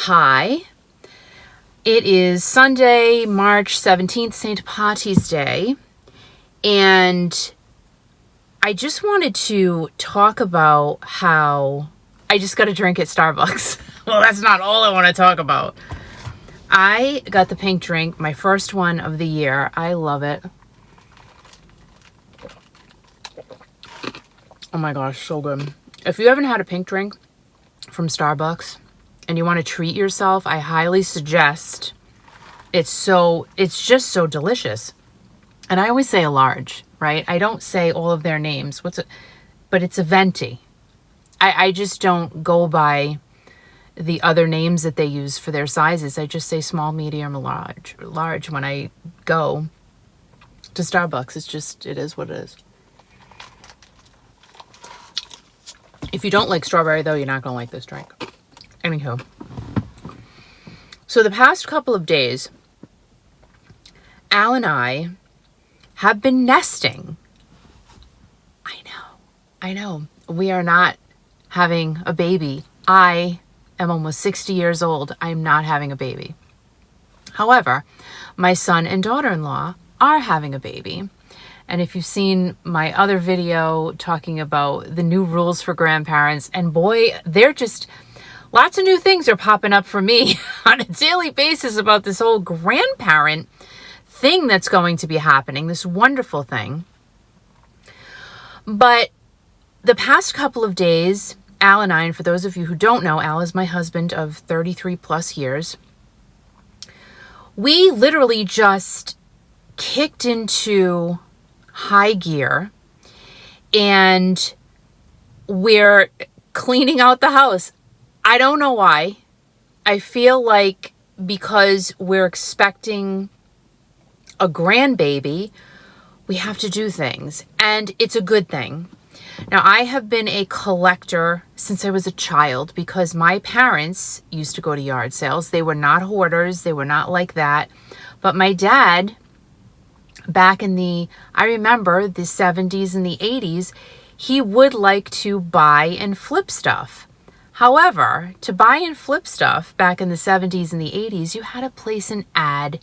Hi. It is Sunday, March 17th, St. Patty's Day, and I just wanted to talk about how I just got a drink at Starbucks. Well, that's not all I want to talk about. I got the pink drink, my first one of the year. I love it. Oh my gosh, so good. If you haven't had a pink drink from Starbucks and you want to treat yourself, I highly suggest. It's just so delicious. And I always say a large, right? I don't say all of their names. But it's a venti. I just don't go by the other names that they use for their sizes. I just say small, medium, large when I go to Starbucks. It is what it is. If you don't like strawberry, though, you're not going to like this drink. Anywho. So the past couple of days, Al and I have been nesting. I know. We are not having a baby. I am almost 60 years old. I'm not having a baby. However, my son and daughter-in-law are having a baby. And if you've seen my other video talking about the new rules for grandparents, and boy, they're just lots of new things are popping up for me on a daily basis about this whole grandparent thing that's going to be happening, this wonderful thing. But the past couple of days, Al and I, and for those of you who don't know, Al is my husband of 33 plus years, we literally just kicked into high gear and we're cleaning out the house. I don't know why. I feel like because we're expecting a grandbaby, we have to do things, and it's a good thing. Now, I have been a collector since I was a child because my parents used to go to yard sales. They were not hoarders. They were not like that. But my dad, I remember the 70s and the 80s, he would like to buy and flip stuff. However, to buy and flip stuff back in the 70s and the 80s, you had to place an ad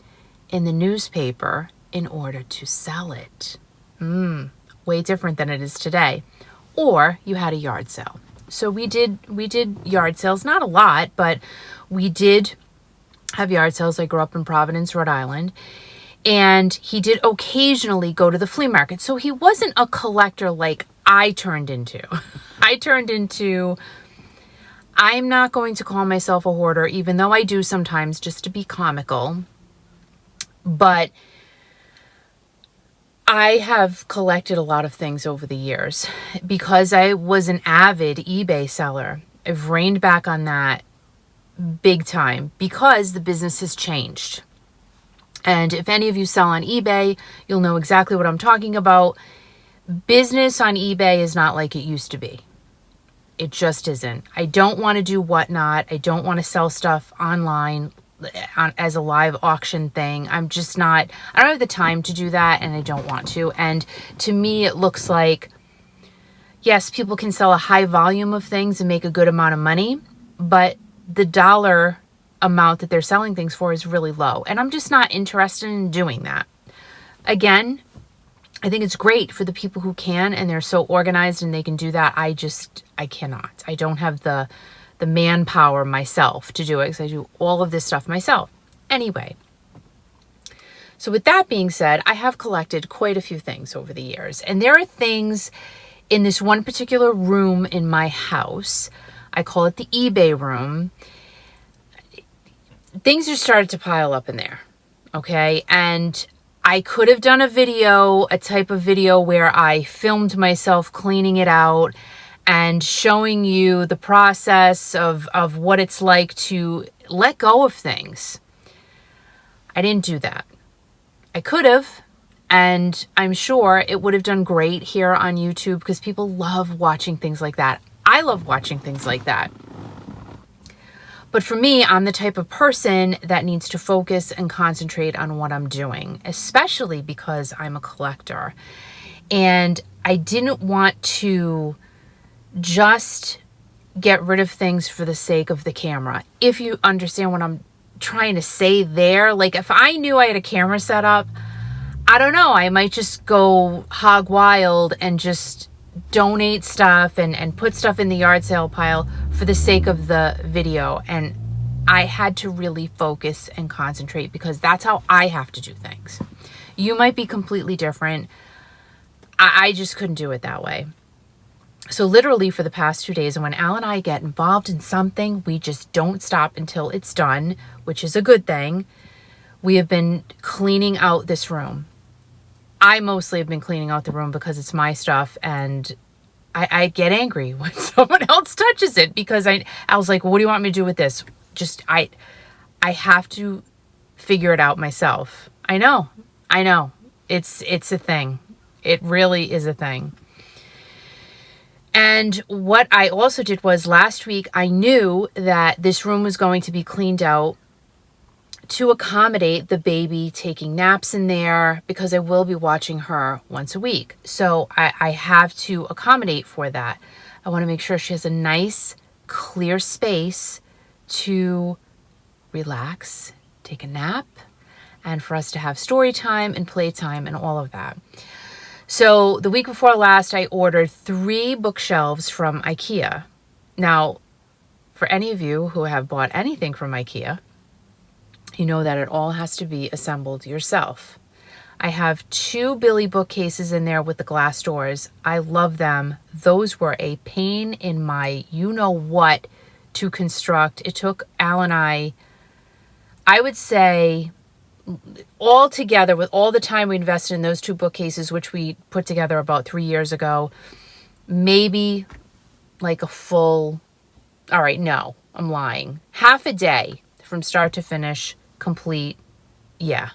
in the newspaper in order to sell it. Way different than it is today. Or you had a yard sale. So we did yard sales, not a lot, but we did have yard sales. I grew up in Providence, Rhode Island. And he did occasionally go to the flea market. So he wasn't a collector like I turned into. I'm not going to call myself a hoarder, even though I do sometimes just to be comical. But I have collected a lot of things over the years because I was an avid eBay seller. I've reined back on that big time because the business has changed. And if any of you sell on eBay, you'll know exactly what I'm talking about. Business on eBay is not like it used to be. It just isn't. I don't want to do whatnot. I don't want to sell stuff online as a live auction thing. I don't have the time to do that, and I don't want to. And to me, it looks like, yes, people can sell a high volume of things and make a good amount of money, but the dollar amount that they're selling things for is really low. And I'm just not interested in doing that. Again, I think it's great for the people who can, and they're so organized and they can do that. I cannot. I don't have the manpower myself to do it because I do all of this stuff myself. Anyway, so with that being said, I have collected quite a few things over the years. And there are things in this one particular room in my house. I call it the eBay room. Things just started to pile up in there, okay? And I could have done a type of video where I filmed myself cleaning it out and showing you the process of what it's like to let go of things. I didn't do that. I could have, and I'm sure it would have done great here on YouTube because people love watching things like that. I love watching things like that. But for me, I'm the type of person that needs to focus and concentrate on what I'm doing, especially because I'm a collector. And I didn't want to just get rid of things for the sake of the camera. If you understand what I'm trying to say there. Like if I knew I had a camera set up, I don't know, I might just go hog wild and just donate stuff and put stuff in the yard sale pile for the sake of the video. And I had to really focus and concentrate because that's how I have to do things. You might be completely different. I just couldn't do it that way. So literally for the past 2 days, when Al and I get involved in something, we just don't stop until it's done, which is a good thing. We have been cleaning out this room. I mostly have been cleaning out the room because it's my stuff, and I get angry when someone else touches it because I was like, what do you want me to do with this? Just, I have to figure it out myself. I know. It's a thing. It really is a thing. And what I also did was last week, I knew that this room was going to be cleaned out to accommodate the baby taking naps in there because I will be watching her once a week. So I have to accommodate for that. I want to make sure she has a nice, clear space to relax, take a nap, and for us to have story time and playtime and all of that. So the week before last, I ordered 3 bookshelves from IKEA. Now, for any of you who have bought anything from IKEA, you know that it all has to be assembled yourself. I have 2 Billy bookcases in there with the glass doors. I love them. Those were a pain in my you-know-what to construct. It took Al and I would say, all together with all the time we invested in those 2 bookcases, which we put together about 3 years ago, maybe like a full, all right, no, I'm lying. Half a day from start to finish, complete. Yeah,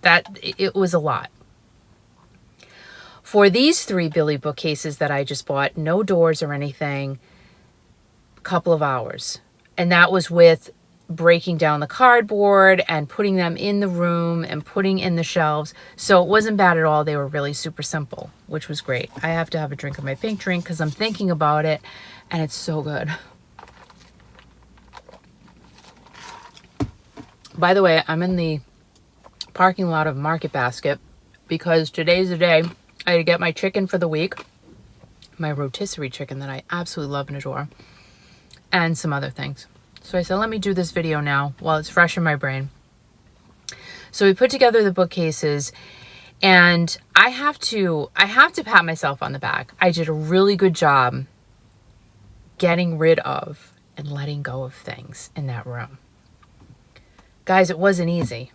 it was a lot. For these 3 Billy bookcases that I just bought, no doors or anything, a couple of hours. And that was with breaking down the cardboard and putting them in the room and putting in the shelves. So it wasn't bad at all. They were really super simple, which was great. I have to have a drink of my pink drink because I'm thinking about it and it's so good. By the way, I'm in the parking lot of Market Basket because today's the day I had to get my chicken for the week, my rotisserie chicken that I absolutely love and adore, and some other things. So I said, let me do this video now while it's fresh in my brain. So we put together the bookcases, and I have to pat myself on the back. I did a really good job getting rid of and letting go of things in that room. Guys, it wasn't easy.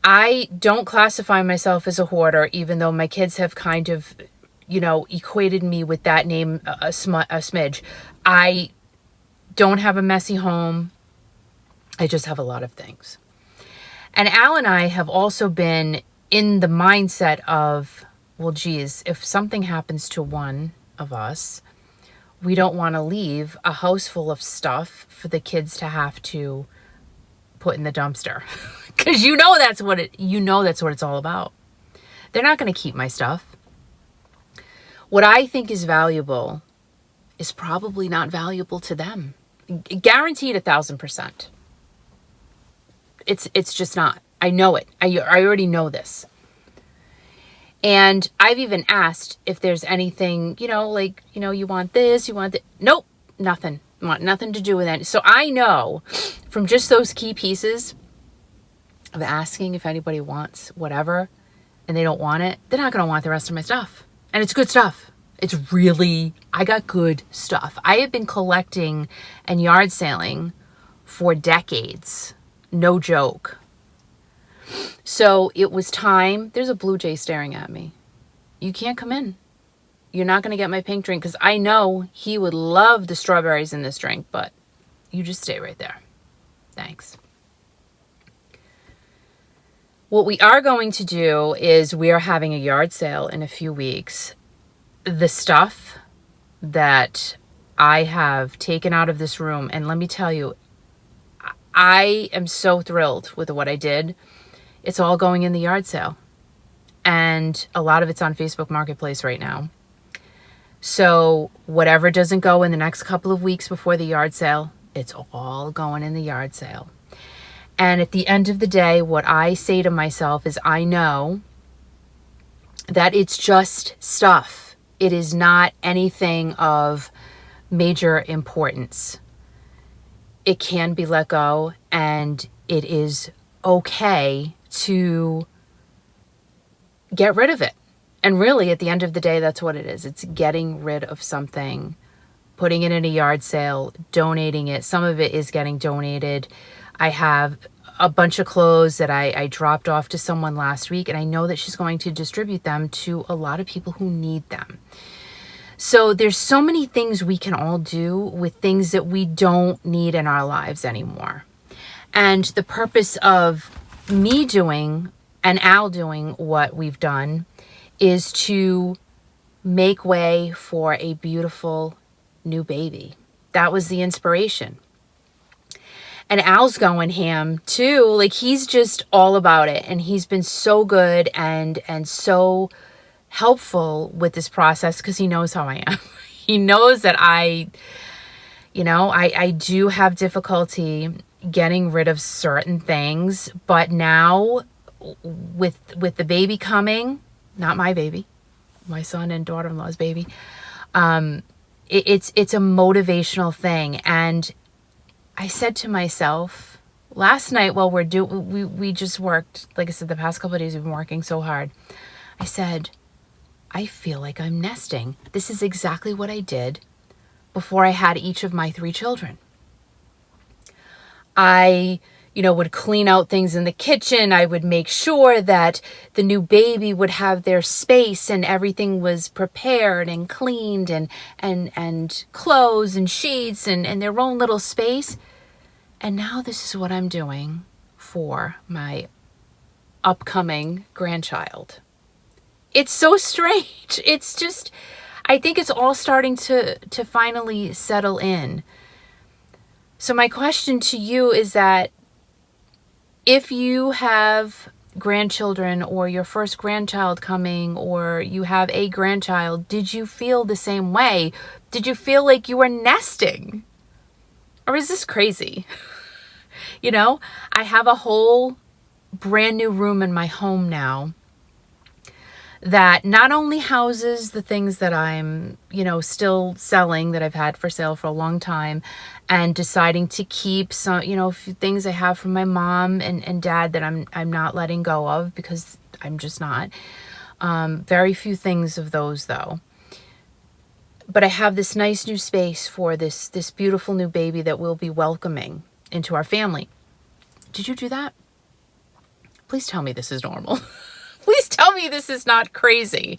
I don't classify myself as a hoarder, even though my kids have kind of, equated me with that name a smidge. I don't have a messy home. I just have a lot of things. And Al and I have also been in the mindset of, well, geez, if something happens to one of us, we don't want to leave a house full of stuff for the kids to have to put in the dumpster. Because that's what it's all about. They're not going to keep my stuff. What I think is valuable is probably not valuable to them. Guaranteed 1,000%. It's just not. I know it. I already know this. And I've even asked if there's anything, you want this, you want that. Nope, nothing. I want nothing to do with that. So I know from just those key pieces of asking if anybody wants whatever and they don't want it, they're not going to want the rest of my stuff. And it's good stuff. I got good stuff. I have been collecting and yard sailing for decades. No joke. So it was time. There's a blue jay staring at me. You can't come in. You're not going to get my pink drink because I know he would love the strawberries in this drink, but you just stay right there. Thanks. What we are going to do is we are having a yard sale in a few weeks. The stuff that I have taken out of this room, and let me tell you, I am so thrilled with what I did. It's all going in the yard sale. And a lot of it's on Facebook Marketplace right now. So whatever doesn't go in the next couple of weeks before the yard sale, it's all going in the yard sale. And at the end of the day, what I say to myself is I know that it's just stuff. It is not anything of major importance. It can be let go, and it is okay to get rid of it. And really, at the end of the day, that's what it is. It's getting rid of something, putting it in a yard sale, donating it. Some of it is getting donated. I have a bunch of clothes that I dropped off to someone last week, and I know that she's going to distribute them to a lot of people who need them. So there's so many things we can all do with things that we don't need in our lives anymore. And the purpose of me doing and Al doing what we've done is to make way for a beautiful new baby. That was the inspiration. And Al's going ham too. Like, he's just all about it. And he's been so good and so helpful with this process because he knows how I am. He knows that I do have difficulty getting rid of certain things. But now with the baby coming, not my baby, my son and daughter-in-law's baby, it's a motivational thing. And I said to myself last night while we just worked, like I said, the past couple of days we've been working so hard. I said, I feel like I'm nesting. This is exactly what I did before I had each of my 3 children. I, would clean out things in the kitchen. I would make sure that the new baby would have their space and everything was prepared and cleaned and clothes and sheets and their own little space. And now this is what I'm doing for my upcoming grandchild. It's so strange. It's just, I think it's all starting to finally settle in. So my question to you is that if you have grandchildren or your first grandchild coming or you have a grandchild, did you feel the same way? Did you feel like you were nesting? Or is this crazy? I have a whole brand new room in my home now that not only houses the things that I'm, still selling that I've had for sale for a long time and deciding to keep some, a few things I have from my mom and dad that I'm not letting go of because I'm just not. Very few things of those though. But I have this nice new space for this beautiful new baby that we'll be welcoming into our family. Did you do that? Please tell me this is normal. Please tell me this is not crazy.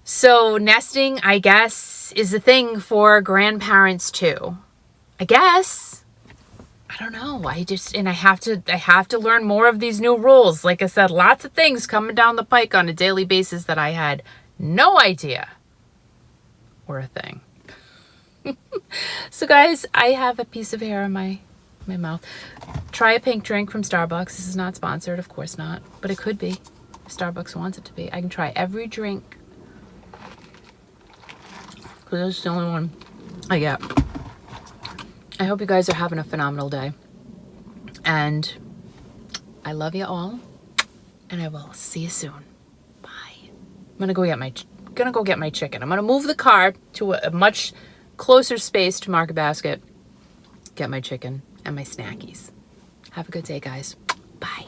So nesting, I guess, is a thing for grandparents too. I guess. I don't know. I have to learn more of these new rules. Like I said, lots of things coming down the pike on a daily basis that I had no idea were a thing. So guys, I have a piece of hair in my mouth. Try a pink drink from Starbucks. This is not sponsored, of course not, but it could be. If Starbucks wants it to be. I can try every drink because it's the only one I get. I hope you guys are having a phenomenal day. And I love you all. And I will see you soon. Bye. I'm gonna go get my chicken. I'm gonna move the car to a much closer space to Market Basket. Get my chicken and my snackies. Have a good day, guys. Bye.